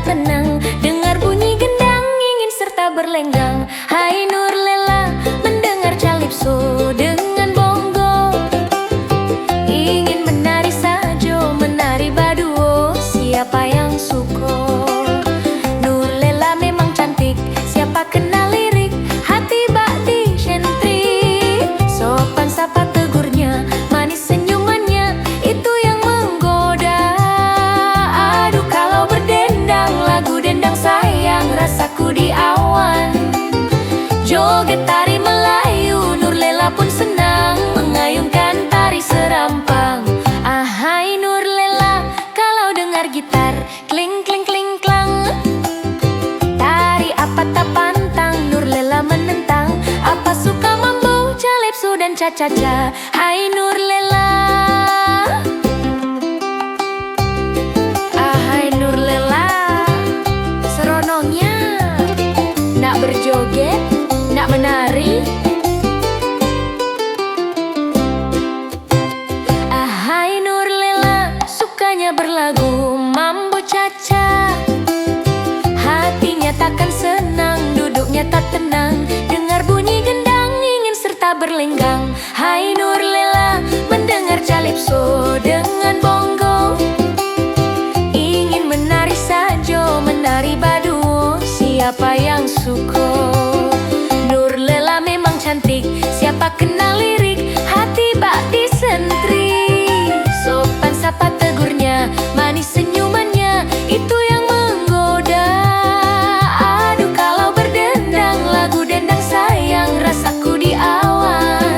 tenang, dengar bunyi gendang ingin serta berlenggang. Hai Nurlela, mendengar calypso dengan bongo, ingin menari sajo, menari baduo, siapa yang suko? Nurlela memang cantik, siapa kenal lirik, hati bak disentrik. Sopan sapa tegurnya, manis senyumannya, itu yang menggoda. Aduh kalau berdendang, lagu dendang sayang, rasaku di awan. Joget tari Melayu, Nurlela pun senang, mengayunkan tari serampang. Ahai Nurlela, kalau dengar gitar, kling kling kling klang, tari apa tak pantang, Nurlela menentang. Apa suka mambo, calypso dan cha-cha-cha. Hai Nurlela, ahai Nurlela, seronongnya nak berjoget, nak menari. Ahai Nurlela, sukanya berlagu mambo cha-cha, hatinya takkan senang, duduknya tak tenang, dengar bunyi gendang ingin serta berlenggang. Hai Nurlela, mendengar calypso dengan bongo, ingin menari sajo, menari baduo, siapa yang suko? Nurlela memang cantik, siapa kenal lirik, hati bak disentrik. Sopan sapa tegurnya, manis senyumannya, itu yang menggoda. Aduh kalau berdendang, lagu dendang sayang, rasaku di awan.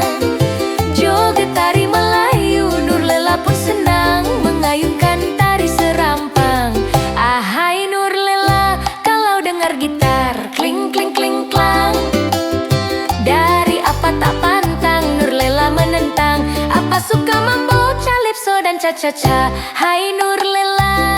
Joget tari Melayu, Nurlela pun senang, mengayunkan tari serampang. Ahai Nurlela, kalau dengar gitar, kling kling kling klang, dari apa tak pantang, Nurlela menentang. Apa suka mambo, calypso dan cha-cha-cha. Hai Nurlela,